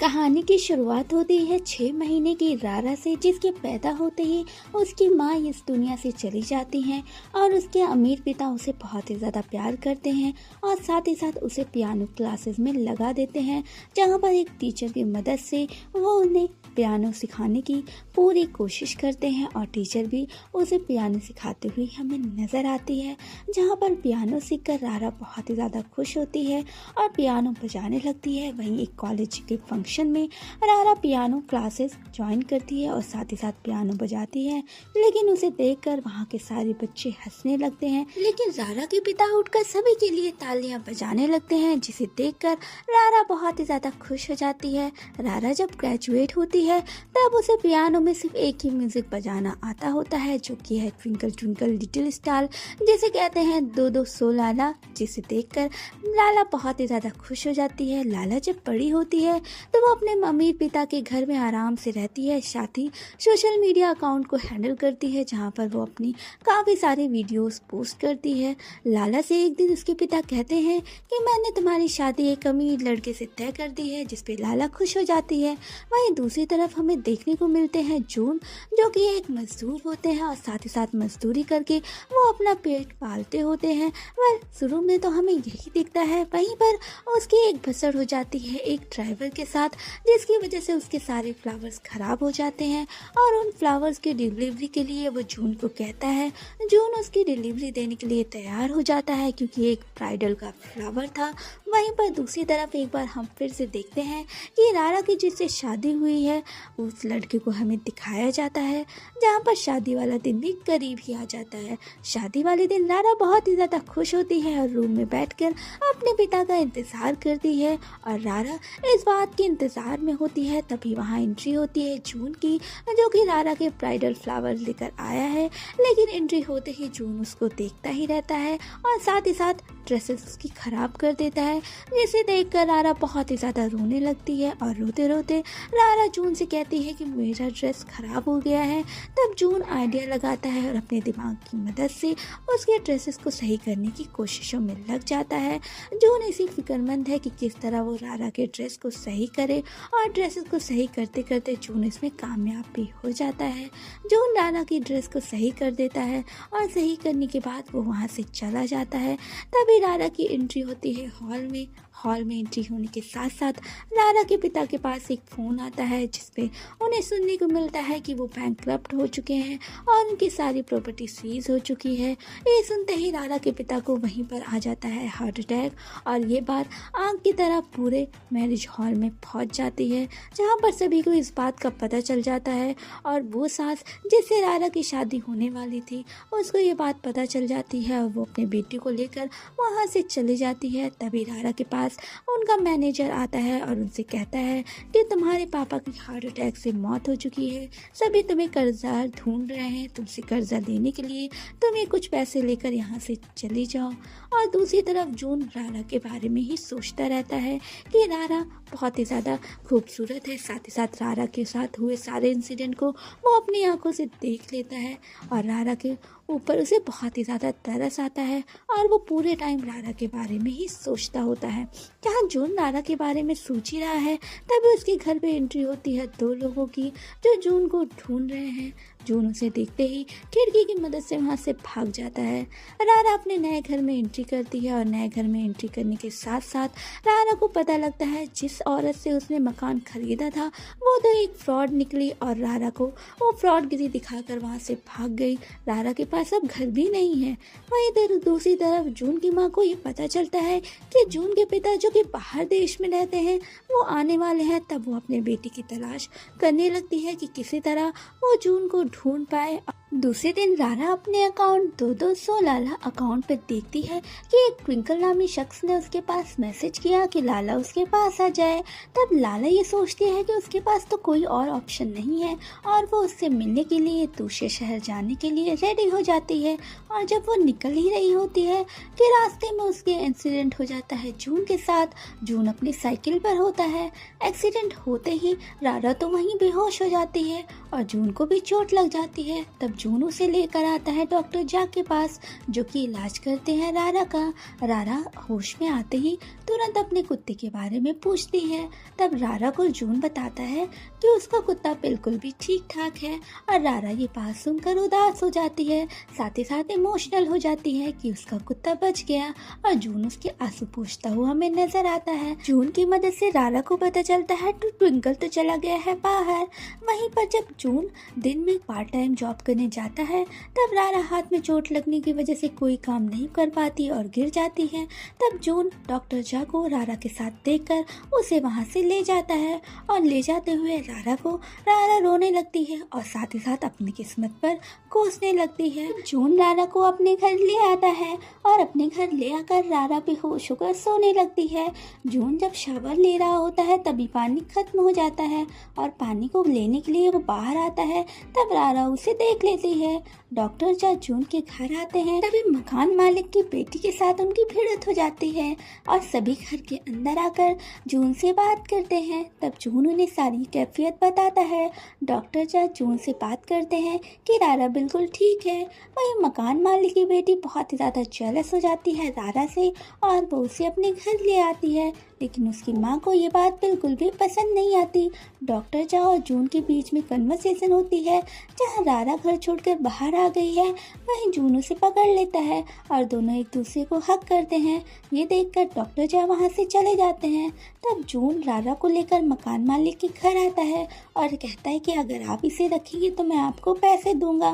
कहानी की शुरुआत होती है 6 महीने की रारा से, जिसके पैदा होते ही उसकी माँ इस दुनिया से चली जाती हैं और उसके अमीर पिता उसे बहुत ही ज़्यादा प्यार करते हैं और साथ ही साथ उसे पियानो क्लासेस में लगा देते हैं, जहाँ पर एक टीचर की मदद से वो उन्हें पियानो सिखाने की पूरी कोशिश करते हैं और टीचर भी उसे पियानो सिखाते हुए हमें नज़र आती है, जहाँ पर पियानो सीखकर रारा बहुत ही ज़्यादा खुश होती है और पियानो बजाने लगती है। वहीं एक कॉलेज के फंक्शन में रारा पियानो क्लासेस ज्वाइन करती है और साथ ही साथ पियानो बजाती है, लेकिन उसे देखकर वहाँ के सारे बच्चे हंसने लगते हैं। लेकिन रारा के पिता उठकर सभी के लिए तालियां बजाने लगते हैं, जिसे देखकर रारा बहुत ही ज़्यादा खुश हो जाती है। रारा जब ग्रेजुएट होती है तब उसे पियानो में सिर्फ एक ही म्यूजिक बजाना आता होता है, जो कि है ट्विंकल ट्विंकल लिटिल स्टार, जिसे कहते हैं दो दो सो लाला, जिसे देखकर लाला बहुत ही ज़्यादा खुश हो जाती है। लाला जब बड़ी होती है तो वो अपने मम्मी पिता के घर में आराम से रहती है, साथ ही सोशल मीडिया अकाउंट को हैंडल करती है, जहाँ पर वो अपनी काफ़ी सारे वीडियोस पोस्ट करती है। लाला से एक दिन उसके पिता कहते हैं कि मैंने तुम्हारी शादी एक अमीर लड़के से तय कर दी है, जिस पे लाला खुश हो जाती है। वहीं दूसरी तरफ हमें देखने को मिलते हैं जून, जो कि एक मजदूर होते हैं और साथ ही साथ मजदूरी करके वो अपना पेट पालते होते हैं। वह शुरू में तो हमें यही दिखता है, वहीं पर उसकी एक भसड़ हो जाती है एक ड्राइवर के साथ, जिसकी वजह से उसके सारे फ्लावर्स खराब हो जाते हैं और उन फ्लावर्स की डिलीवरी के लिए वो जून को कहता है। जून उसकी डिलीवरी देने के लिए तैयार हो जाता है, क्योंकि एक ब्राइडल का फ्लावर था। वहीं पर दूसरी तरफ एक बार हम फिर से देखते हैं कि रारा की जिससे शादी हुई है उस लड़के को हमें दिखाया जाता है, जहाँ पर शादी वाला दिन भी करीब ही आ जाता है। शादी वाले दिन रारा बहुत ही ज़्यादा खुश होती है और रूम में बैठकर अपने पिता का इंतज़ार करती है और रारा इस बात के इंतज़ार में होती है। तभी वहाँ एंट्री होती है जून की, जो कि रारा के ब्राइडल फ्लावर लेकर आया है, लेकिन एंट्री होते ही जून उसको देखता ही रहता है और साथ ही साथ ड्रेसेस उसकी खराब कर देता है, जिसे देखकर रारा बहुत ही ज़्यादा रोने लगती है और रोते रोते रारा जून से कहती है कि मेरा ड्रेस खराब हो गया है। तब जून आइडिया लगाता है और अपने दिमाग की मदद से उसके ड्रेसेस को सही करने की कोशिशों में लग जाता है। जून इसी फिक्रमंद है कि किस तरह वो रारा के ड्रेस को सही करे और ड्रेसेस को सही करते करते जून इसमें कामयाब भी हो जाता है। जून रारा की ड्रेस को सही कर देता है और सही करने के बाद वो वहाँ से चला जाता है। तभी रारा की एंट्री होती है हॉल में एंट्री होने के साथ साथ रारा के पिता के पास एक फ़ोन आता है, जिसपे उन्हें सुनने को मिलता है कि वो बैंकक्रप्ट हो चुके हैं और उनकी सारी प्रॉपर्टी सीज हो चुकी है। ये सुनते ही रारा के पिता को वहीं पर आ जाता है हार्ट अटैक और ये बात आग की तरह पूरे मैरिज हॉल में पहुंच जाती है, जहां पर सभी को इस बात का पता चल जाता है और वो सास जिससे रारा की शादी होने वाली थी उसको ये बात पता चल जाती है और वो अपने बेटी को लेकर वहाँ से चली जाती है। तभी रारा के पास उनका मैनेजर आता है और उनसे कहता है कि तुम्हारे पापा की हार्ट अटैक से मौत हो चुकी है, सभी तुम्हें कर्जदार ढूंढ रहे हैं, तुमसे कर्जा लेने के लिए तुम्हें कुछ पैसे लेकर यहाँ से चली जाओ। और दूसरी तरफ जून रारा के बारे में ही सोचता रहता है कि रारा बहुत ही ज़्यादा खूबसूरत है, साथ ही साथ रारा के साथ हुए सारे इंसिडेंट को वो अपनी आंखों से देख लेता है और रारा के ऊपर उसे बहुत ही ज़्यादा तरस आता है और वो पूरे टाइम रारा के बारे में ही सोचता होता है। जहाँ जून रारा के बारे में सोच ही रहा है तभी उसके घर पे एंट्री होती है दो लोगों की, जो जून को ढूंढ रहे हैं। जून उसे देखते ही खिड़की की मदद से वहाँ से भाग जाता है। रारा अपने नए घर में एंट्री करती है और नए घर में एंट्री करने के साथ साथ रारा को पता लगता है जिस औरत से उसने मकान खरीदा था वो तो एक फ्रॉड निकली और रारा को वो फ्रॉडगिरी दिखाकर वहाँ से भाग गई। रारा के पास अब घर भी नहीं है। वहीं दूसरी तरफ जून की माँ को ये पता चलता है कि जून के पिता जो कि बाहर देश में रहते हैं वो आने वाले हैं। तब वो अपने बेटी की तलाश करने लगती है कि किसी तरह वो जून को ढूंढ पाए। दूसरे दिन रारा अपने अकाउंट 2200 लाला अकाउंट पर देखती है कि एक ट्विंकल नामी शख्स ने उसके पास मैसेज किया कि लाला उसके पास आ जाए। तब लाला ये सोचती है कि उसके पास तो कोई और ऑप्शन नहीं है और वो उससे मिलने के लिए दूसरे शहर जाने के लिए रेडी हो जाती है। और जब वो निकल ही रही होती है कि रास्ते में उसके इंसिडेंट हो जाता है जून के साथ। जून अपनी साइकिल पर होता है। एक्सीडेंट होते ही रारा तो वहीं बेहोश हो जाती है और जून को भी चोट लग जाती है। तब जून उसे लेकर आता है डॉक्टर जा के पास, जो कि इलाज करते हैं रारा का। रारा होश में आते ही तुरंत अपने कुत्ते के बारे में पूछती है। तब रारा को जून बताता है कि उसका कुत्ता बिल्कुल भी ठीक ठाक है, और रारा ये बात सुनकर उदास हो जाती है, साथ ही साथ इमोशनल हो जाती है कि उसका कुत्ता बच गया। और जून उसके आंसू पोंछता हुआ हमें नजर आता है। जून की मदद से रारा को पता चलता है तो ट्विंकल तो चला गया है बाहर। वहीं पर जब जून दिन में पार्ट टाइम जॉब करने जाता है, तब रारा हाथ में चोट लगने की वजह से कोई काम नहीं कर पाती और गिर जाती है। तब जून डॉक्टर जा को रारा के साथ देखकर उसे वहां से ले जाता है, और ले जाते हुए रारा रोने लगती है और साथ ही साथ अपनी किस्मत पर कोसने लगती है। जून रारा को अपने घर ले आता है, और अपने घर ले आकर रारा बेहोश होकर सोने लगती है। जून जब शावर ले रहा होता है तभी पानी खत्म हो जाता है, और पानी को लेने के लिए वो बाहर आता है। तब रारा उसे देख लेती है। डॉक्टर जब जून के घर आते हैं तभी मकान मालिक की बेटी के साथ उनकी भिड़ंत हो जाती है, और सभी घर के अंदर आकर जून से बात करते हैं। तब जून उन्हें सारी कैफियत बताता है। डॉक्टर जब जून से बात करते हैं कि रारा बिल्कुल ठीक है। वही मकान मालिक की बेटी बहुत ही ज़्यादा जेलस हो जाती है रारा से, और वो उसे अपने घर ले आती है, लेकिन उसकी माँ को ये बात बिल्कुल भी पसंद नहीं आती। डॉक्टर जा और जून के बीच में कन्वर्सेशन होती है, जहाँ रारा घर छोड़कर बाहर आ गई है। वहीं जून उसे पकड़ लेता है और दोनों एक दूसरे को हक करते हैं। ये देखकर डॉक्टर जा वहाँ से चले जाते हैं। तब जून रारा को लेकर मकान मालिक के घर आता है और कहता है कि अगर आप इसे रखेंगे तो मैं आपको पैसे दूंगा।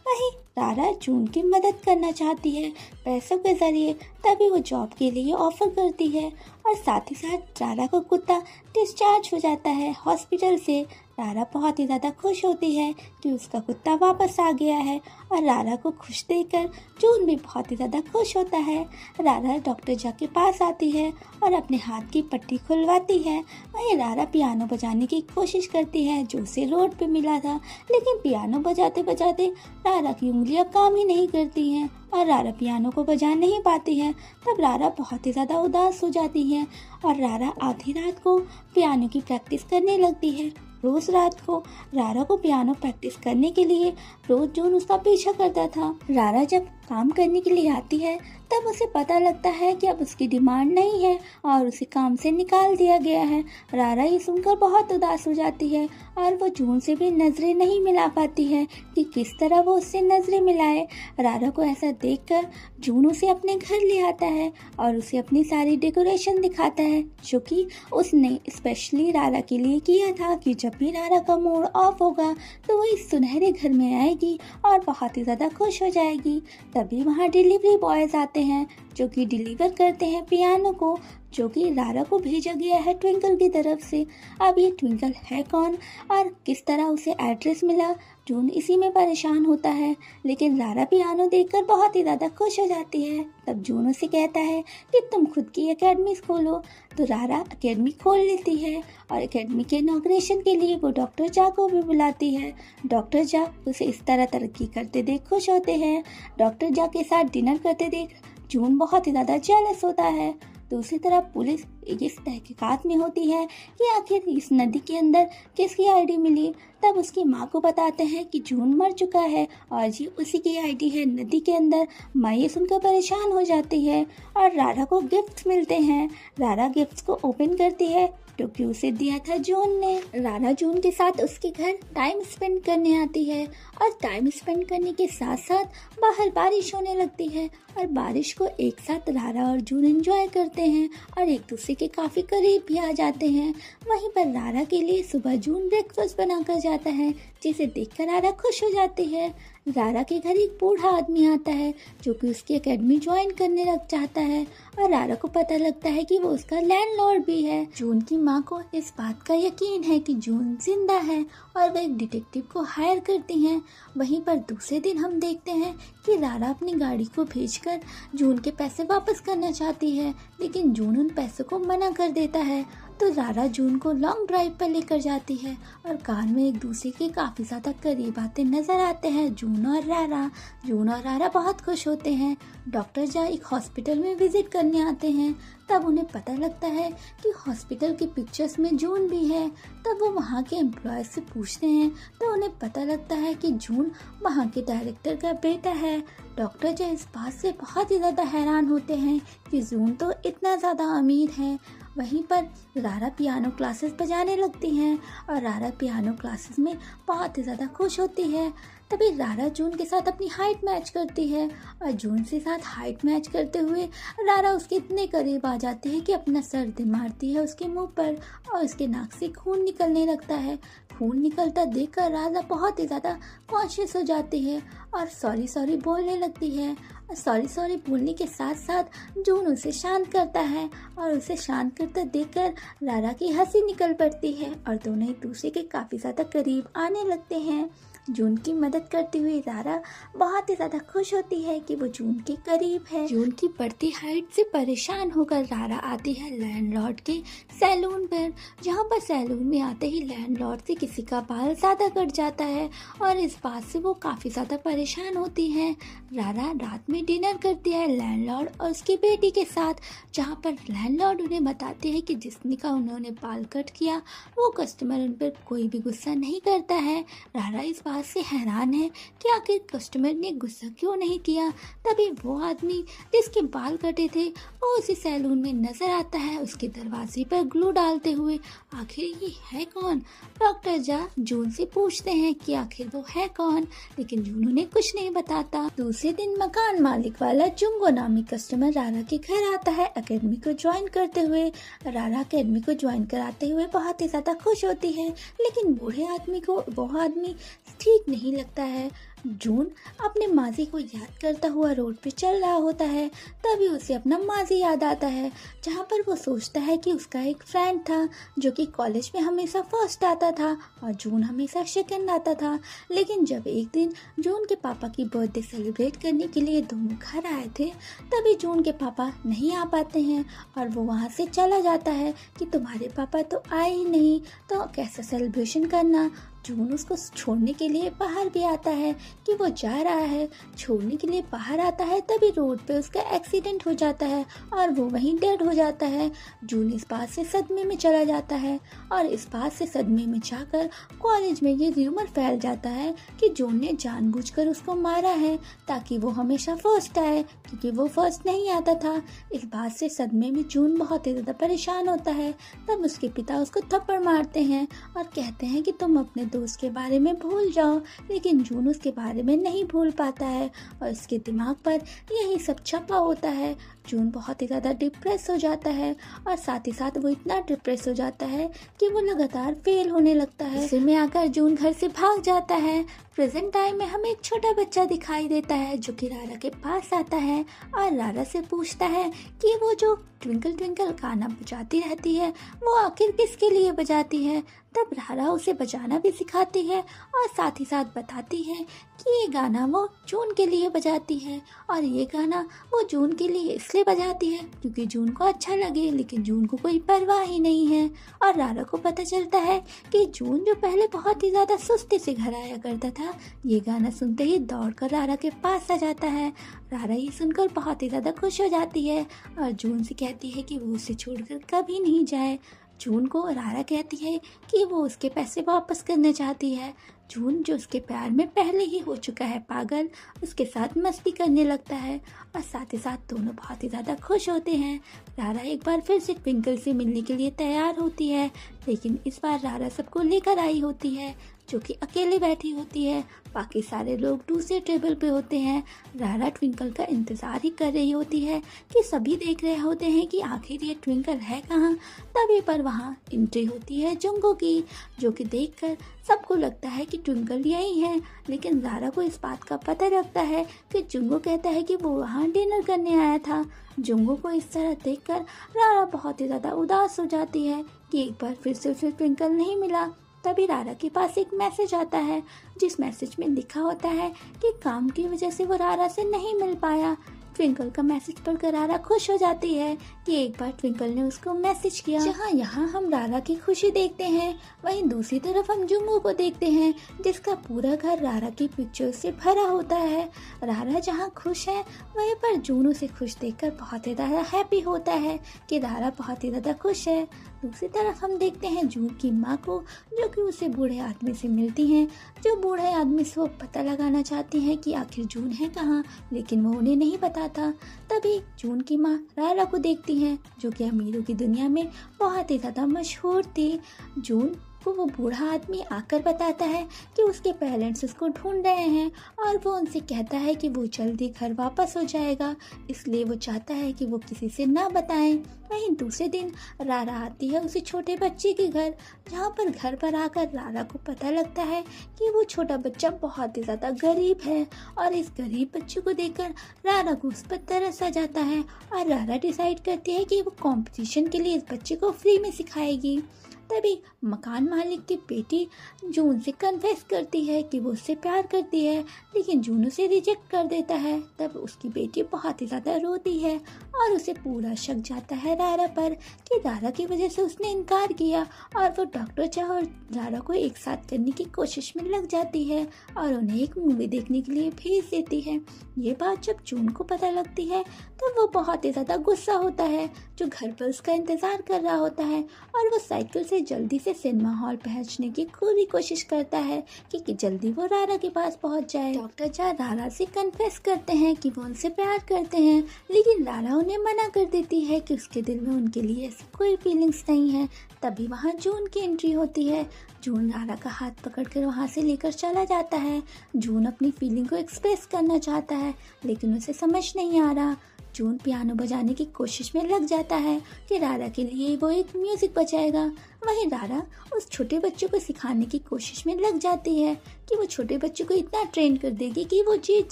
वहीं रारा जून की मदद करना चाहती है पैसों के जरिए, तभी वो जॉब के लिए ऑफर करती है, और साथ ही साथ रारा को कुत्ता डिस्चार्ज हो जाता है हॉस्पिटल से। रारा बहुत ही ज़्यादा खुश होती है कि उसका कुत्ता वापस आ गया है, और रारा को खुश देखकर जून भी बहुत ही ज़्यादा खुश होता है। रारा डॉक्टर जा के पास आती है और अपने हाथ की पट्टी खुलवाती है। वहीं रारा पियानो बजाने की कोशिश करती है जो उसे रोड पे मिला था, लेकिन पियानो बजाते बजाते रारा की उंगलियां काम ही नहीं करती हैं, और रारा पियानो को बजा नहीं पाती है। तब रारा बहुत ही ज़्यादा उदास हो जाती है, और रारा आधी रात को पियानो की प्रैक्टिस करने लगती है। रोज़ रात को रारा को पियानो प्रैक्टिस करने के लिए रोज जून उसका पीछा करता था। रारा जब काम करने के लिए आती है तब उसे पता लगता है कि अब उसकी डिमांड नहीं है और उसे काम से निकाल दिया गया है। रारा ये सुनकर बहुत उदास हो जाती है, और वो जून से भी नज़रें नहीं मिला पाती है कि किस तरह वो उससे नज़रें मिलाए। रारा को ऐसा देखकर जून उसे अपने घर ले आता है और उसे अपनी सारी डेकोरेशन दिखाता है, जो कि उसने स्पेशली रारा के लिए किया था कि जब भी रारा का मूड ऑफ होगा तो वो इस सुनहरे घर में आएगी और बहुत ही ज़्यादा खुश हो जाएगी। तभी वहाँ डिलीवरी बॉयज आते हैं जो कि डिलीवर करते हैं पियानो को, जो कि रारा को भेजा गया है ट्विंकल की तरफ से। अब ये ट्विंकल है कौन और किस तरह उसे एड्रेस मिला, जून इसी में परेशान होता है, लेकिन रारा पियानो देखकर बहुत ही ज़्यादा खुश हो जाती है। तब जून उसे कहता है कि तुम खुद की एकेडमी खोलो, तो रारा एकेडमी खोल लेती है, और एकेडमी के इनॉग्रेशन के लिए वो डॉक्टर जा को भी बुलाती है। डॉक्टर जा उसे इस तरह तरक्की करते देख खुश होते हैं। डॉक्टर जा के साथ डिनर करते देख जून बहुत ही ज़्यादा जेलस होता है। दूसरी तरफ पुलिस इस तहकीकात में होती है कि आखिर इस नदी के अंदर किसकी आईडी मिली। तब उसकी माँ को बताते हैं कि जून मर चुका है और ये उसी की आईडी है नदी के अंदर। माँ ये सुनकर परेशान हो जाती है, और रारा को गिफ्ट्स मिलते हैं। रारा गिफ्ट्स को ओपन करती है क्योंकि उसे दिया था जून ने। रारा जून के साथ उसके घर टाइम स्पेंड करने आती है, और टाइम स्पेंड करने के साथ साथ बाहर बारिश होने लगती है, और बारिश को एक साथ रारा और जून एंजॉय करते हैं और एक दूसरे के काफ़ी करीब भी आ जाते हैं। वहीं पर रारा के लिए सुबह जून ब्रेकफास्ट बनाकर जाता है, जिसे देखकर रारा खुश हो जाती है। रारा के घर एक बूढ़ा आदमी आता है जो कि उसकी एकेडमी ज्वाइन करने लग चाहता है, और रारा को पता लगता है कि वो उसका लैंडलॉर्ड भी है। जून की माँ को इस बात का यकीन है कि जून जिंदा है, और वह एक डिटेक्टिव को हायर करती हैं। वहीं पर दूसरे दिन हम देखते हैं कि रारा अपनी गाड़ी को भेजकर जून के पैसे वापस करना चाहती है, लेकिन जून उन पैसों को मना कर देता है। तो रारा जून को लॉन्ग ड्राइव पर लेकर जाती है, और कार में एक दूसरे के काफ़ी ज़्यादा करीब आते नजर आते हैं जून और रारा। जून और रारा बहुत खुश होते हैं। डॉक्टर जा एक हॉस्पिटल में विजिट करने आते हैं, तब उन्हें पता लगता है कि हॉस्पिटल की पिक्चर्स में जून भी है। तब वो वहाँ के एम्प्लॉय से पूछते हैं तो उन्हें पता लगता है कि जून वहाँ के डायरेक्टर का बेटा है। डॉक्टर जो इस बात से बहुत ही ज़्यादा हैरान होते हैं कि जून तो इतना ज़्यादा अमीर है। वहीं पर रारा पियानो क्लासेस बजाने लगती हैं और रारा पियानो क्लासेस में बहुत ही ज़्यादा खुश होती है। तभी रारा जून के साथ अपनी हाइट मैच करती है और जून के साथ हाइट मैच करते हुए रारा उसके इतने करीब आ जाती है कि अपना सर दे मारती है उसके मुंह पर और उसके नाक से खून निकलने लगता है। खून निकलता देखकर रारा बहुत ही ज़्यादा कॉन्शियस हो जाती है और सॉरी सॉरी बोलने लगती है। और सॉरी सॉरी बोलने के साथ साथ जून उसे शांत करता है और उसे शांत करते देखकर रारा की हंसी निकल पड़ती है और दोनों एक दूसरे के काफ़ी ज़्यादा करीब आने लगते हैं। जून की मदद करती हुई रारा बहुत ही ज़्यादा खुश होती है कि वो जून के करीब है। जून की बढ़ती हाइट से परेशान होकर रारा आती है लैंडलॉर्ड के सैलून पर, जहाँ पर सैलून में आते ही लैंडलॉर्ड से किसी का बाल ज़्यादा कट जाता है और इस बात से वो काफ़ी ज़्यादा परेशान होती है। रारा रात में डिनर करती है लैंडलॉर्ड और उसकी बेटी के साथ, जहाँ पर लैंडलॉर्ड उन्हें बताते हैं कि जिसने का उन्होंने बाल कट किया वो कस्टमर उन पर कोई भी गुस्सा नहीं करता है। रारा इस बात से हैरान है कि आखिर कस्टमर ने गुस्सा क्यों नहीं किया। तभी वो आदमी जिसके बाल कटे थे वो उसी सैलून में नजर आता है, उसके दरवाजे पर ग्लू डालते हुए। आखिर ये है कौन? डॉक्टर जा जून से पूछते हैं कि आखिर वो है कौन, लेकिन जून उन्हें कुछ नहीं बताता। दूसरे दिन मकान मालिक वाला जुंगो नामी कस्टमर रारा के घर आता है अकेडमी को ज्वाइन करते हुए। रारा अकेडमी को ज्वाइन कराते हुए बहुत ही ज्यादा खुश होती है, लेकिन बूढ़े आदमी को वो आदमी ठीक नहीं लगता है। जून अपने माजी को याद करता हुआ रोड पे चल रहा होता है, तभी उसे अपना माजी याद आता है, जहाँ पर वो सोचता है कि उसका एक फ्रेंड था जो कि कॉलेज में हमेशा फर्स्ट आता था और जून हमेशा सेकंड आता था। लेकिन जब एक दिन जून के पापा की बर्थडे सेलिब्रेट करने के लिए दोनों घर आए थे, तभी जून के पापा नहीं आ पाते हैं और वो वहाँ से चला जाता है कि तुम्हारे पापा तो आए ही नहीं तो कैसा सेलिब्रेशन करना। जून उसको छोड़ने के लिए बाहर भी आता है कि वो जा रहा है, छोड़ने के लिए बाहर आता है, तभी रोड पे उसका एक्सीडेंट हो जाता है और वो वहीं डेड हो जाता है। जून इस बात से सदमे में चला जाता है और इस बात से सदमे में जाकर कॉलेज में ये र्यूमर फैल जाता है कि जून ने जानबूझकर उसको मारा है ताकि वो हमेशा फर्स्ट आए, क्योंकि वो फर्स्ट नहीं आता था। इस बात से सदमे में जून बहुत ही ज़्यादा परेशान होता है। तब उसके पिता उसको थप्पड़ मारते हैं और कहते हैं कि तुम अपने दोस्त के बारे में भूल जाओ, लेकिन जून उसके बारे में नहीं भूल पाता है और उसके दिमाग पर यही सब छपा होता है। जून बहुत ही ज़्यादा डिप्रेस हो जाता है और साथ ही साथ वो इतना डिप्रेस हो जाता है कि वो लगातार फेल होने लगता है। इसी में आकर जून घर से भाग जाता है। प्रेजेंट टाइम में हमें एक छोटा बच्चा दिखाई देता है जो कि रारा के पास आता है और रारा से पूछता है कि वो जो ट्विंकल ट्विंकल गाना बजाती रहती है वो आखिर किसके लिए बजाती है। तब रारा उसे बजाना भी सिखाती है और साथ ही साथ बताती है कि ये गाना वो जून के लिए बजाती है और ये गाना वो जून के लिए इसलिए बजाती है क्योंकि जून को अच्छा लगे, लेकिन जून को कोई परवाह ही नहीं है। और रारा को पता चलता है कि जून जो पहले बहुत ही ज़्यादा सुस्ती से घर आया करता था, ये गाना सुनते ही दौड़कर रारा के पास आ जाता है। रारा ये सुनकर बहुत ही ज़्यादा खुश हो जाती है और जून से कहती है कि वो उसे छोड़कर कभी नहीं जाए। जून को रारा कहती है कि वो उसके पैसे वापस करना चाहती है। जून जो उसके प्यार में पहले ही हो चुका है पागल, उसके साथ मस्ती करने लगता है और साथ ही साथ दोनों बहुत ही ज़्यादा खुश होते हैं। रारा एक बार फिर से ट्विंकल से मिलने के लिए तैयार होती है, लेकिन इस बार रारा सबको लेकर आई होती है जो कि अकेले बैठी होती है। बाकी सारे लोग दूसरे टेबल पे होते हैं। रारा ट्विंकल का इंतज़ार ही कर रही होती है कि सभी देख रहे होते हैं कि आखिर ये ट्विंकल है कहाँ। तभी पर वहाँ एंट्री होती है जुंगो की, जो कि देखकर सबको लगता है कि ट्विंकल यही है, लेकिन रारा को इस बात का पता लगता है कि जुंगो कहता है कि वो वहाँ डिनर करने आया था। जुंगो को इस तरह देखकर रारा बहुत ही ज़्यादा उदास हो जाती है कि एक बार फिर से उसे ट्विंकल नहीं मिला। तभी रारा के पास एक मैसेज आता है, जिस मैसेज में लिखा होता है कि काम की वजह से वो रारा से नहीं मिल पाया। ट्विंकल का मैसेज पढ़कर रारा खुश हो जाती है कि एक बार ट्विंकल ने उसको मैसेज किया। जहाँ यहाँ हम रारा की खुशी देखते हैं, वहीं दूसरी तरफ हम जुंगू को देखते हैं जिसका पूरा घर रारा की पिक्चर से भरा होता है। रारा जहाँ खुश है वहीं पर जून उसे खुश देखकर बहुत ही ज़्यादा हैप्पी होता है कि रारा बहुत ही ज़्यादा खुश है। दूसरी तरफ हम देखते हैं जून की माँ को, जो कि उसे बूढ़े आदमी से मिलती हैं, जो बूढ़े आदमी से वो पता लगाना चाहती हैं कि आखिर जून है कहाँ, लेकिन वो उन्हें नहीं बताता। तभी जून की माँ रारा को देखती हैं, जो कि अमीरों की दुनिया में बहुत ही ज़्यादा मशहूर थी। जून को वो बूढ़ा आदमी आकर बताता है कि उसके पेरेंट्स उसको ढूंढ रहे हैं और वो उनसे कहता है कि वो जल्दी घर वापस हो जाएगा, इसलिए वो चाहता है कि वो किसी से ना बताएं। वहीं दूसरे दिन रारा आती है उसी छोटे बच्चे के घर, जहाँ पर घर पर आकर रारा को पता लगता है कि वो छोटा बच्चा बहुत ही ज़्यादा गरीब है और इस गरीब बच्चे को देखकर रारा को उस पर तरस आ जाता है और रारा डिसाइड करती है कि वो कंपटीशन के लिए इस बच्चे को फ्री में सिखाएगी। तभी मकान मालिक की बेटी जून से कन्फेस करती है कि वो उससे प्यार करती है, लेकिन जून उसे रिजेक्ट कर देता है। तब उसकी बेटी बहुत ही ज़्यादा रोती है और उसे पूरा शक जाता है रारा पर कि रारा की वजह से उसने इनकार किया और वो डॉक्टर चाह और रारा को एक साथ करने की कोशिश में लग जाती है और उन्हें एक मूवी देखने के लिए भेज देती है। ये बात जब जून को पता लगती है तब वो बहुत ही ज़्यादा गुस्सा होता है, जो घर पर उसका इंतज़ार कर रहा होता है, और वो साइकिल से जल्दी से सिनेमा हॉल पहुंचने की पूरी कोशिश करता है कि जल्दी वो रारा के पास पहुंच जाए। डॉक्टर जा रारा से कन्फेस करते हैं कि वो उनसे प्यार करते हैं, लेकिन रारा उन्हें मना कर देती है कि उसके दिल में उनके लिए ऐसी कोई फीलिंग्स नहीं है। तभी वहाँ जून की एंट्री होती है। जून रारा का हाथ पकड़कर वहाँ से लेकर चला जाता है। जून अपनी फीलिंग को एक्सप्रेस करना चाहता है, लेकिन उसे समझ नहीं आ रहा। जून पियानो बजाने की कोशिश में लग जाता है कि रारा के लिए वो एक म्यूजिक बजाएगा। वहीं रारा उस छोटे बच्चे को सिखाने की कोशिश में लग जाती है कि वो छोटे बच्चे को इतना ट्रेन कर देगी कि वो जीत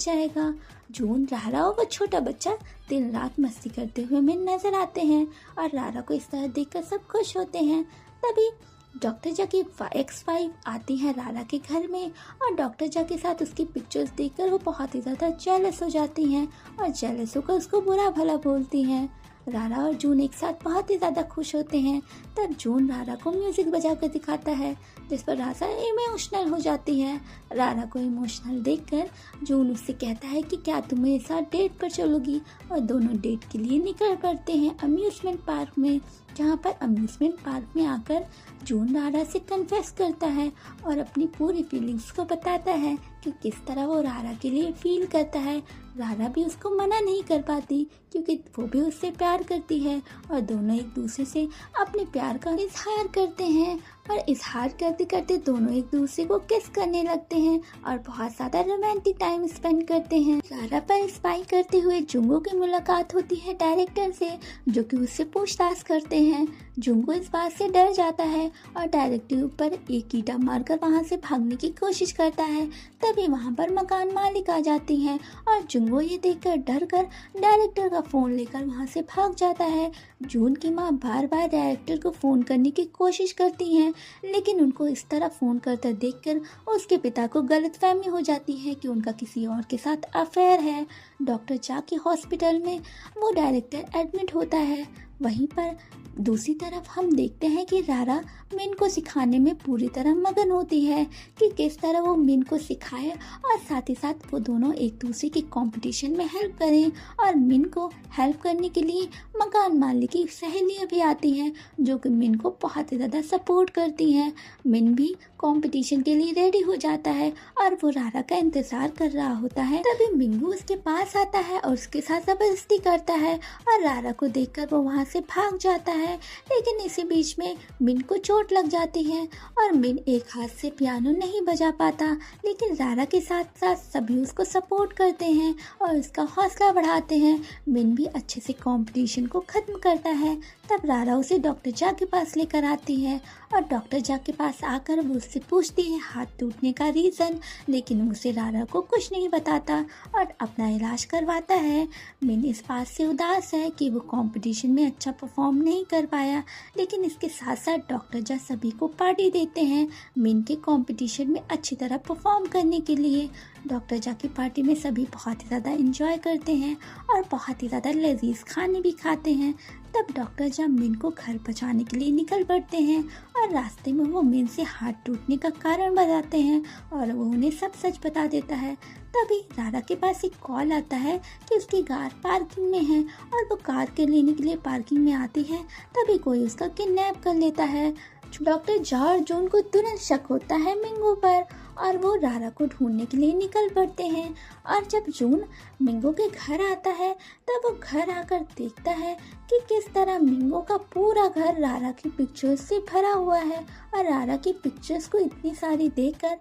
जाएगा। जून, रारा और वो छोटा बच्चा दिन रात मस्ती करते हुए हमें नजर आते हैं और रारा को इस तरह देखकर सब खुश होते हैं। तभी डॉक्टर जा की एक्स-5 आती है रारा के घर में और डॉक्टर जा के साथ उसकी पिक्चर्स देखकर वो बहुत ही ज़्यादा जेलस हो जाती हैं और जेलस होकर उसको बुरा भला बोलती हैं। रारा और जून एक साथ बहुत ही ज़्यादा खुश होते हैं। तब जून रारा को म्यूज़िक बजा कर दिखाता है, जिस पर रारा इमोशनल हो जाती है। रारा को इमोशनल देखकर जून उससे कहता है कि क्या तुम मेरे साथ डेट पर चलोगी, और दोनों डेट के लिए निकल पड़ते हैं अम्यूज़मेंट पार्क में, जहाँ पर अम्यूज़मेंट पार्क में आकर जून रारा से कन्फेस करता है और अपनी पूरी फीलिंग्स को बताता है कि किस तरह वो रारा के लिए फील करता है। रारा भी उसको मना नहीं कर पाती क्योंकि वो भी उससे प्यार करती है और दोनों एक दूसरे से अपने प्यार का इजहार करते हैं और इजहार करते करते दोनों एक दूसरे को किस करने लगते हैं और बहुत ज़्यादा रोमांटिक टाइम स्पेंड करते हैं। रारा पर स्पाई करते हुए जुंगो की मुलाकात होती है डायरेक्टर से, जो कि उससे पूछताछ करते हैं। जुंगो इस बात से डर जाता है और डायरेक्टर पर एक ईंटा मारकर वहां से भागने की कोशिश करता है। तभी वहां पर मकान मालिक आ जाती हैं और जुंगो ये देखकर डर कर डायरेक्टर का फ़ोन लेकर वहां से भाग जाता है। जून की माँ बार बार डायरेक्टर को फ़ोन करने की कोशिश करती हैं, लेकिन उनको इस तरह फ़ोन करते देखकर उसके पिता को गलतफहमी हो जाती है कि उनका किसी और के साथ अफेयर है। डॉक्टर जा के हॉस्पिटल में वो डायरेक्टर एडमिट होता है। वहीं पर दूसरी तरफ हम देखते हैं कि रारा मिन को सिखाने में पूरी तरह मगन होती है कि किस तरह वो मिन को सिखाए और साथ ही साथ वो दोनों एक दूसरे की कंपटीशन में हेल्प करें। और मिन को हेल्प करने के लिए मकान मालिक की सहेलियाँ भी आती हैं, जो कि मिन को बहुत ही ज़्यादा सपोर्ट करती हैं। मिन भी कंपटीशन के लिए रेडी हो जाता है और वो रारा का इंतज़ार कर रहा होता है। तभी मिंगू उसके पास आता है और उसके साथ ज़बरदस्ती करता है और रारा को देखकर वो वहाँ से भाग जाता है। लेकिन इसी बीच में मिन को चोट लग जाती है और मिन एक हाथ से पियानो नहीं बजा पाता, लेकिन रारा के साथ साथ सभी उसको सपोर्ट करते हैं और उसका हौसला बढ़ाते हैं। मिन भी अच्छे से कंपटीशन को ख़त्म करता है। तब रारा उसे डॉक्टर जा के पास लेकर आती है और डॉक्टर जा के पास आकर वो उससे पूछती है हाथ टूटने का रीज़न, लेकिन उसे रारा को कुछ नहीं बताता और अपना इलाज करवाता है। मिन इस बात से उदास है कि वो कंपटीशन में अच्छा परफॉर्म नहीं कर पाया, लेकिन इसके साथ साथ डॉक्टर जा सभी को पार्टी देते हैं मिन के कंपटीशन में अच्छी तरह परफॉर्म करने के लिए। डॉक्टर जा की पार्टी में सभी बहुत ही ज़्यादा एंजॉय करते हैं और बहुत ही ज़्यादा लजीज खाने भी खाते हैं। तब डॉक्टर जा मिन को घर पहुंचाने के लिए निकल पड़ते हैं और रास्ते में वो मिन से हाथ टूटने का कारण बताते हैं और वो उन्हें सब सच बता देता है। तभी रारा के पास एक कॉल आता है कि उसकी कार पार्किंग में है और वो कार के लेने के लिए पार्किंग में आती है। तभी कोई उसका किडनैप कर लेता है। डॉक्टर जा और जून को तुरंत शक होता है मिंगो पर और वो रारा को ढूंढने के लिए निकल पड़ते हैं। और जब जून मिंगो के घर आता है तब वो घर आकर देखता है कि किस तरह मिंगो का पूरा घर रारा की पिक्चर्स से भरा हुआ है और रारा की पिक्चर्स को इतनी सारी देखकर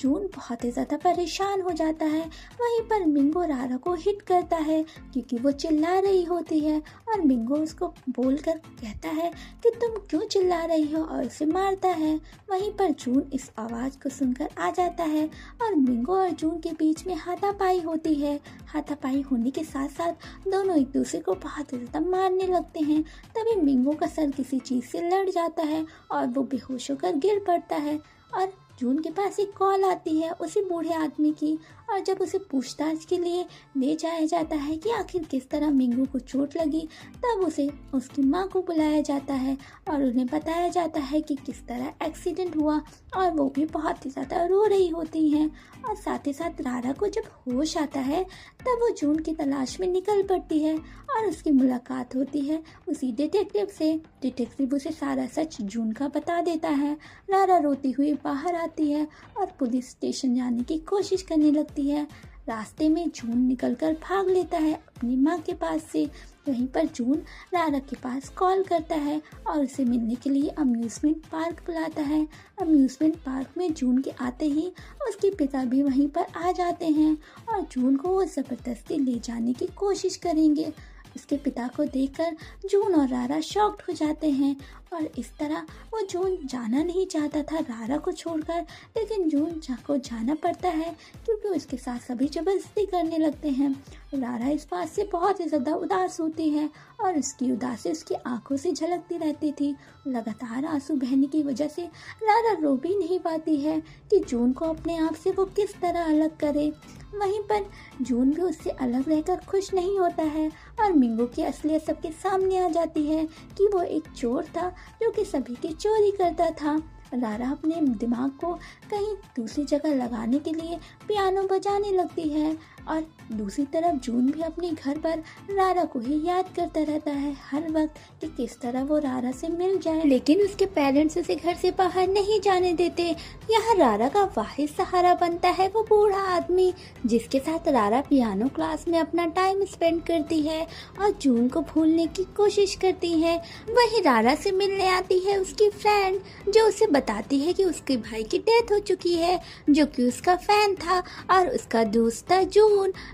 जून बहुत ही ज़्यादा परेशान हो जाता है। वहीं पर मिंगो रारा को हिट करता है क्योंकि वो चिल्ला रही होती है और मिंगो उसको बोलकर कहता है कि तुम क्यों चिल्ला रही हो और उसे मारता है। वहीं पर जून इस आवाज़ को सुनकर आ जाता है और मिंगो और जून के बीच में हाथापाई होती है। हाथापाई होने के साथ साथ दोनों एक दूसरे को बहुत ही ज़्यादा मारने लगते हैं। तभी मिंगो का सर किसी चीज़ से लड़ जाता है और वो बेहोश होकर गिर पड़ता है और जून के पास एक कॉल आती है उसी बूढ़े आदमी की। और जब उसे पूछताछ के लिए ले जाया जाता है कि आखिर किस तरह मिंगो को चोट लगी, तब उसे उसकी माँ को बुलाया जाता है और उन्हें बताया जाता है कि किस तरह एक्सीडेंट हुआ और वो भी बहुत ही ज़्यादा रो रही होती हैं। और साथ ही साथ रारा को जब होश आता है तब वो जून की तलाश में निकल पड़ती है और उसकी मुलाकात होती है उसी डिटेक्टिव से। डिटेक्टिव उसे सारा सच जून का बता देता है। रारा रोती हुई बाहर आती है और पुलिस स्टेशन जाने की कोशिश करने लगती है। रास्ते में जून निकलकर भाग लेता है अपनी माँ के पास से। वहीं पर जून रारा के पास कॉल करता है और उसे मिलने के लिए अम्यूज़मेंट पार्क बुलाता है। अम्यूज़मेंट पार्क में जून के आते ही उसके पिता भी वहीं पर आ जाते हैं और जून को वो ज़बरदस्ती ले जाने की कोशिश करेंगे। उसके पिता को देखकर जून और रारा शॉक्ड हो जाते हैं और इस तरह वो जून जाना नहीं चाहता था रारा को छोड़कर, लेकिन जून को जाना पड़ता है क्योंकि उसके साथ सभी जबरदस्ती करने लगते हैं। रारा इस बात से बहुत ही ज़्यादा उदास होती है और उसकी उदासी उसकी आंखों से झलकती रहती थी। लगातार आंसू बहने की वजह से रारा रो भी नहीं पाती है कि जून को अपने आप से वो किस तरह अलग करे। वहीं पर जून भी उससे अलग रहकर खुश नहीं होता है और मिंगो की असलियत सबके सामने आ जाती है कि वो एक चोर था जो कि सभी की चोरी करता था। रारा अपने दिमाग को कहीं दूसरी जगह लगाने के लिए पियानो बजाने लगती है और दूसरी तरफ जून भी अपने घर पर रारा को ही याद करता रहता है हर वक्त कि किस तरह वो रारा से मिल जाए, लेकिन उसके पेरेंट्स उसे घर से बाहर नहीं जाने देते। यहाँ रारा का वाहिद सहारा बनता है वो बूढ़ा आदमी जिसके साथ रारा पियानो क्लास में अपना टाइम स्पेंड करती है और जून को भूलने की कोशिश करती है। वही रारा से मिलने आती है उसकी फ्रेंड जो उसे बताती है कि उसके भाई की डेथ हो चुकी है जो कि उसका फैन था और उसका दोस्त था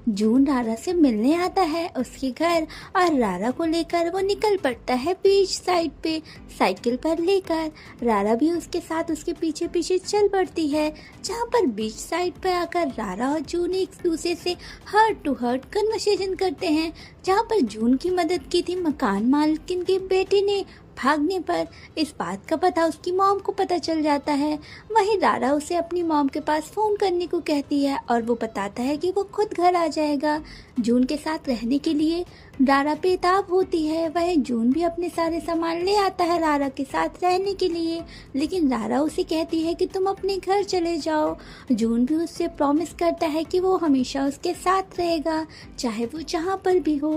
जून रारा से मिलने आता है उसके घर और रारा को लेकर वो निकल पड़ता है बीच साइड पे साइकिल पर लेकर। रारा भी उसके साथ उसके पीछे पीछे चल पड़ती है जहाँ पर बीच साइड पर आकर रारा और जून एक दूसरे से हार्ट टू हार्ट कन्वर्सेशन करते हैं जहाँ पर जून की मदद की थी मकान मालकिन के बेटे ने भागने पर। इस बात का पता उसकी मॉम को पता चल जाता है। वहीं रारा उसे अपनी मॉम के पास फ़ोन करने को कहती है और वो बताता है कि वो खुद घर आ जाएगा। जून के साथ रहने के लिए रारा बेताब होती है। वह जून भी अपने सारे सामान ले आता है रारा के साथ रहने के लिए, लेकिन रारा उसे कहती है कि तुम अपने घर चले जाओ। जून भी उससे प्रॉमिस करता है कि वो हमेशा उसके साथ रहेगा चाहे वो जहाँ पर भी हो।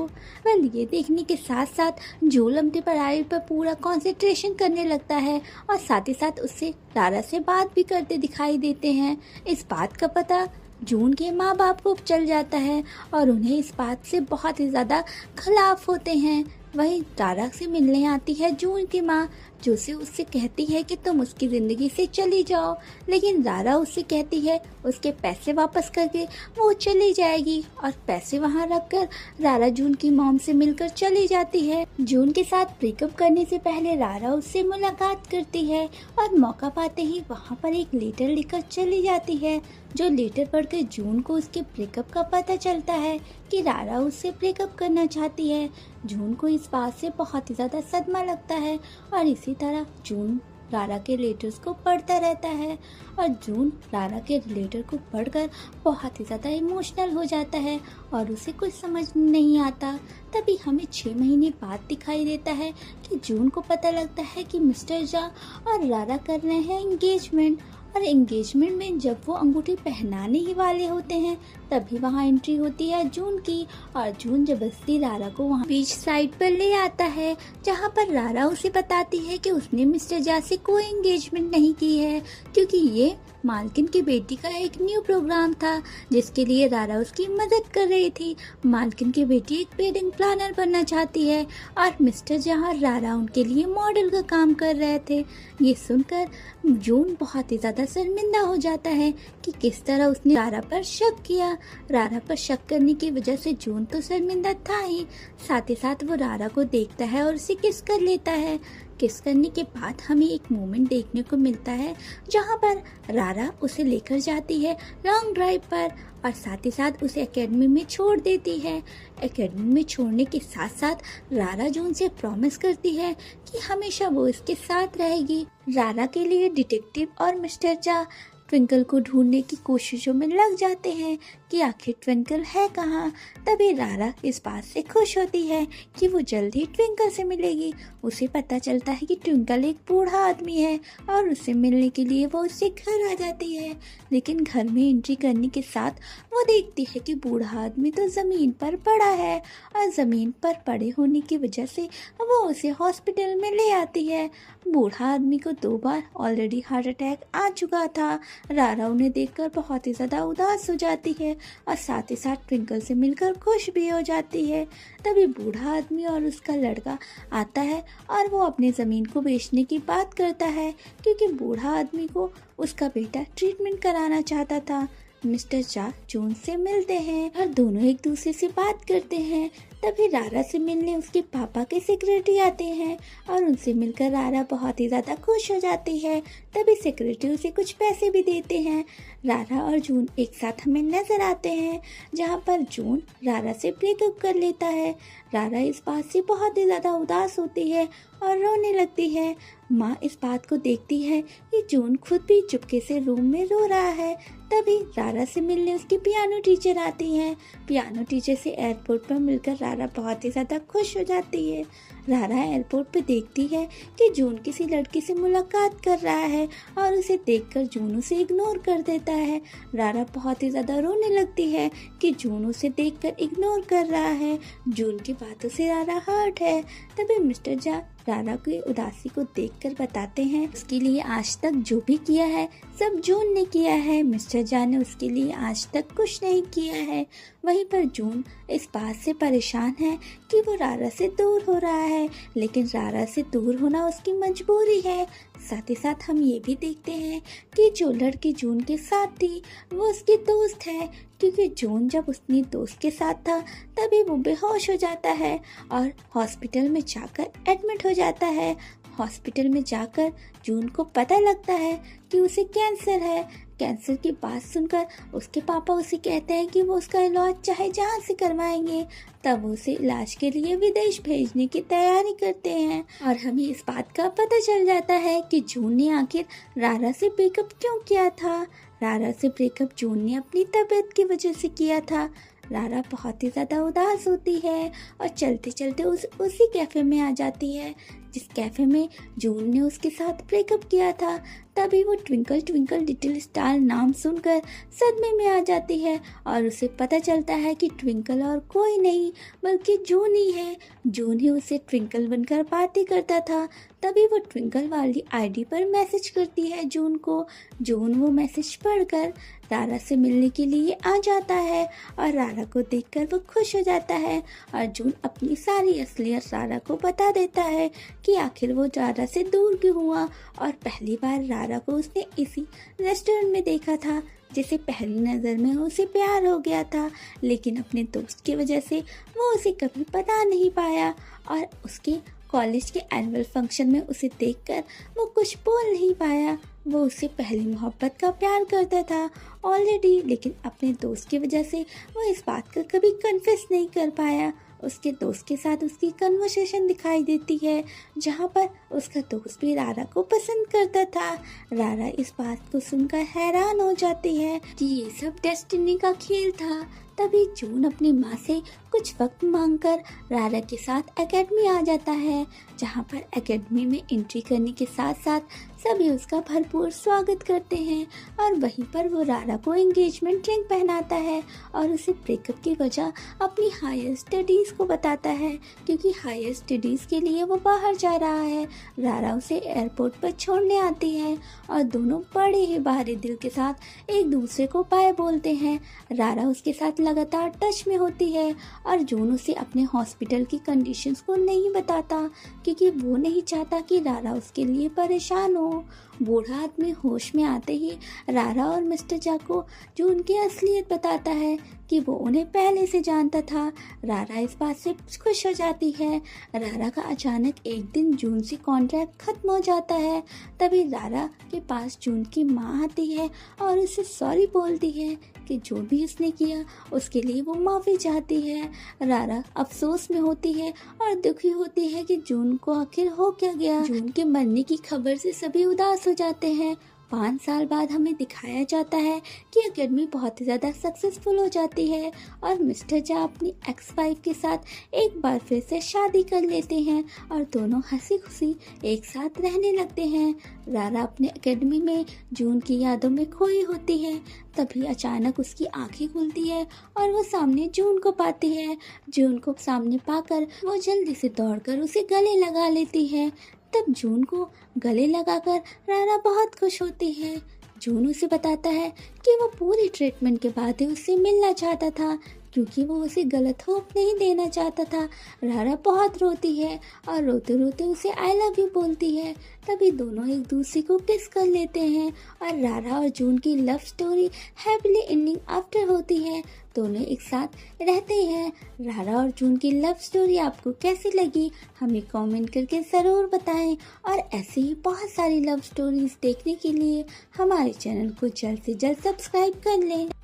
वह ये देखने के साथ साथ जून अपनी पढ़ाई पर पूरा कंसंट्रेशन करने लगता है और साथ ही साथ उससे रारा से बात भी करते दिखाई देते हैं। इस बात का पता जून के माँ बाप को चल जाता है और उन्हें इस बात से बहुत ही ज़्यादा खिलाफ होते हैं। वहीं रारा से मिलने आती है जून की माँ जोसे उससे कहती है कि तुम उसकी ज़िंदगी से चली जाओ, लेकिन रारा उससे कहती है उसके पैसे वापस करके वो चली जाएगी और पैसे वहाँ रखकर रारा जून की मॉम से मिलकर चली जाती है। जून के साथ ब्रेकअप करने से पहले रारा उससे मुलाकात करती है और मौका पाते ही वहाँ पर एक लेटर लिखकर चली जाती है, जो लेटर पढ़कर जून को उसके ब्रेकअप का पता चलता है कि रारा उससे ब्रेकअप करना चाहती है। जून को इस बात से बहुत ही ज़्यादा सदमा लगता है और इसी तरह जून रारा के लेटर्स को पढ़ता रहता है और जून रारा के लेटर को पढ़कर बहुत ही ज़्यादा इमोशनल हो जाता है और उसे कुछ समझ नहीं आता। तभी हमें 6 महीने बाद दिखाई देता है कि जून को पता लगता है कि मिस्टर जा और रारा कर रहे हैं एंगेजमेंट, और एंगेजमेंट में जब वो अंगूठी पहनाने ही वाले होते हैं तभी वहाँ एंट्री होती है जून की, और जून जबरदस्ती रारा को वहाँ बीच साइड पर ले आता है, जहाँ पर रारा उसे बताती है कि उसने मिस्टर जा से कोई एंगेजमेंट नहीं की है, क्योंकि ये मालकिन की बेटी का एक न्यू प्रोग्राम था जिसके लिए रारा उसकी मदद कर रही थी। मालकिन की बेटी एक वेडिंग प्लानर बनना चाहती है और मिस्टर जहाँ रारा उनके लिए मॉडल का काम कर रहे थे। ये सुनकर जून बहुत ही ज़्यादा शर्मिंदा हो जाता है कि किस तरह उसने रारा पर शक किया। रारा पर शक करने की वजह से जून तो शर्मिंदा था ही, साथ ही साथ वो रारा को देखता है और उसे किस कर लेता है। किस करने के बाद हमें एक मोमेंट देखने को मिलता है जहाँ पर रारा उसे लेकर जाती है लॉन्ग ड्राइव पर और साथ ही साथ उसे एकेडमी में छोड़ देती है। एकेडमी में छोड़ने के साथ साथ रारा जून से प्रॉमिस करती है कि हमेशा वो इसके साथ रहेगी। रारा के लिए डिटेक्टिव और मिस्टर जा ट्विंकल को ढूंढने की कोशिशों में लग जाते हैं कि आखिर ट्विंकल है कहाँ। तभी रारा इस बात से खुश होती है कि वो जल्द ही ट्विंकल से मिलेगी। उसे पता चलता है कि ट्विंकल एक बूढ़ा आदमी है और उससे मिलने के लिए वो उससे घर आ जाती है, लेकिन घर में एंट्री करने के साथ वो देखती है कि बूढ़ा आदमी तो ज़मीन पर पड़ा है और ज़मीन पर पड़े होने की वजह से वो उसे हॉस्पिटल में ले आती है। बूढ़ा आदमी को 2 बार ऑलरेडी हार्ट अटैक आ चुका था। रारा उन्हें देखकर बहुत ही ज़्यादा उदास हो जाती है और साथ ही साथ ट्विंकल से मिलकर खुश भी हो जाती है। तभी बूढ़ा आदमी और उसका लड़का आता है और वो अपनी ज़मीन को बेचने की बात करता है, क्योंकि बूढ़ा आदमी को उसका बेटा ट्रीटमेंट कराना चाहता था। मिस्टर जा जून से मिलते हैं और दोनों एक दूसरे से बात करते हैं। तभी रारा से मिलने उसके पापा के सेक्रेटरी आते हैं और उनसे मिलकर रारा बहुत ही ज़्यादा खुश हो जाती है। तभी सेक्रेटरी उसे कुछ पैसे भी देते हैं। रारा और जून एक साथ हमें नजर आते हैं, जहाँ पर जून रारा से ब्रेकअप कर लेता है। रारा इस बात से बहुत ही ज़्यादा उदास होती है और रोने लगती है। माँ इस बात को देखती है कि जून खुद भी चुपके से रूम में रो रहा है। तभी रारा से मिलने उसकी पियानो टीचर आती हैं। पियानो टीचर से एयरपोर्ट पर मिलकर रारा बहुत ही ज़्यादा खुश हो जाती है। रारा एयरपोर्ट पर देखती है कि जून किसी लड़की से मुलाकात कर रहा है और उसे देखकर जून उसे इग्नोर कर देता है। रारा बहुत ही ज़्यादा रोने लगती है कि जून उसे देखकर इग्नोर कर रहा है। जून की बातों से रारा हर्ट है। तभी मिस्टर जा रारा की उदासी को देखकर बताते हैं उसके लिए आज तक जो भी किया है सब जून ने किया है। मिस्टर जा ने उसके लिए आज तक कुछ नहीं किया है। वहीं पर जून इस बात से परेशान है कि वो रारा से दूर हो रहा है, लेकिन रारा से दूर होना उसकी मजबूरी है। साथ ही साथ हम ये भी देखते हैं कि जो लड़की जून के साथ थी वो उसकी दोस्त है, क्योंकि जून जब उसकी दोस्त के साथ था तभी वो बेहोश हो जाता है और हॉस्पिटल में जाकर एडमिट हो जाता है। हॉस्पिटल में जाकर जून को पता लगता है कि उसे कैंसर है। कैंसर की बात सुनकर उसके पापा उसे कहते हैं कि वो उसका इलाज चाहे जहाँ से करवाएंगे। तब वो उसे इलाज के लिए विदेश भेजने की तैयारी करते हैं और हमें इस बात का पता चल जाता है कि जून ने आखिर रारा से ब्रेकअप क्यों किया था। रारा से ब्रेकअप जून ने अपनी तबीयत की वजह से किया था। रारा बहुत ही ज़्यादा उदास होती है और चलते चलते उसी कैफ़े में आ जाती है जिस कैफ़े में जून ने उसके साथ ब्रेकअप किया था। तभी वो ट्विंकल ट्विंकल लिटिल स्टार नाम सुनकर सदमे में आ जाती है और उसे पता चलता है कि ट्विंकल और कोई नहीं बल्कि जून ही है। जून ही उसे ट्विंकल बनकर बातें करता था। तभी वो ट्विंकल वाली आईडी पर मैसेज करती है जून को। जून वो मैसेज पढ़कर रारा से मिलने के लिए आ जाता है और रारा को देखकर वो खुश हो जाता है और जून अपनी सारी असलियत रारा को बता देता है कि आखिर वो रारा से दूर क्यों हुआ और पहली बार रारा को उसने इसी रेस्टोरेंट में देखा था जिसे पहली नज़र में उसे प्यार हो गया था, लेकिन अपने दोस्त की वजह से वो उसे कभी पता नहीं पाया और उसके कॉलेज के एनुअल फंक्शन में उसे देखकर वो कुछ बोल नहीं पाया। वो उससे पहली मोहब्बत का प्यार करता था ऑलरेडी, लेकिन अपने दोस्त की वजह से वो इस बात का कभी कन्फेस नहीं कर पाया। उसके दोस्त के साथ उसकी कन्वर्सेशन दिखाई देती है जहाँ पर उसका दोस्त भी रारा को पसंद करता था। रारा इस बात को सुनकर हैरान हो जाती है कि ये सब डेस्टिनी का खेल था। तभी जून अपनी माँ से कुछ वक्त मांगकर रारा के साथ एकेडमी आ जाता है, जहाँ पर एकेडमी में एंट्री करने के साथ साथ सभी उसका भरपूर स्वागत करते हैं और वहीं पर वो रारा को एंगेजमेंट रिंग पहनाता है और उसे ब्रेकअप की वजह अपनी हायर स्टडीज़ को बताता है, क्योंकि हायर स्टडीज़ के लिए वो बाहर जा रहा है। रारा उसे एयरपोर्ट पर छोड़ने आती है और दोनों बड़े ही बाहरी दिल के साथ एक दूसरे को बाय बोलते हैं। रारा उसके साथ लगातार टच में होती है और जून उसे अपने हॉस्पिटल की कंडीशंस को नहीं बताता, क्योंकि वो नहीं चाहता कि रारा उसके लिए परेशान हो। बूढ़ा आदमी होश में आते ही रारा और मिस्टर जा को जून की असलियत बताता है कि वो उन्हें पहले से जानता था। रारा इस बात से खुश हो जाती है। रारा का अचानक एक दिन जून से कॉन्ट्रैक्ट खत्म हो जाता है। तभी रारा के पास जून की माँ आती है और उसे सॉरी बोलती है कि जो भी उसने किया उसके लिए वो माफ़ी चाहती है। रारा अफसोस में होती है और दुखी होती है कि जून को आखिर हो क्या गया। जून के मरने की खबर से सभी उदास हो जाते हैं। 5 साल बाद हमें दिखाया जाता है कि एकेडमी बहुत ही ज़्यादा सक्सेसफुल हो जाती है और मिस्टर जा अपनी एक्स वाइफ के साथ एक बार फिर से शादी कर लेते हैं और दोनों हंसी खुशी एक साथ रहने लगते हैं। रारा अपने एकेडमी में जून की यादों में खोई होती है। तभी अचानक उसकी आंखें खुलती है और वो सामने जून को पाती है। जून को सामने पाकर वो जल्दी से दौड़कर उसे गले लगा लेती है। तब जून को गले लगाकर रारा बहुत खुश होती है। जून उसे बताता है कि वो पूरी ट्रीटमेंट के बाद ही उससे मिलना चाहता था, क्योंकि वो उसे गलत होप नहीं देना चाहता था। रारा बहुत रोती है और रोते रोते उसे आई लव यू बोलती है। तभी दोनों एक दूसरे को किस कर लेते हैं और रारा और जून की love story happily ending after होती है। दोनों एक साथ रहते हैं। रारा और जून की लव स्टोरी आपको कैसी लगी हमें कमेंट करके ज़रूर बताएं और ऐसे ही बहुत सारी लव स्टोरीज देखने के लिए हमारे चैनल को जल्द से जल्द सब्सक्राइब कर लें।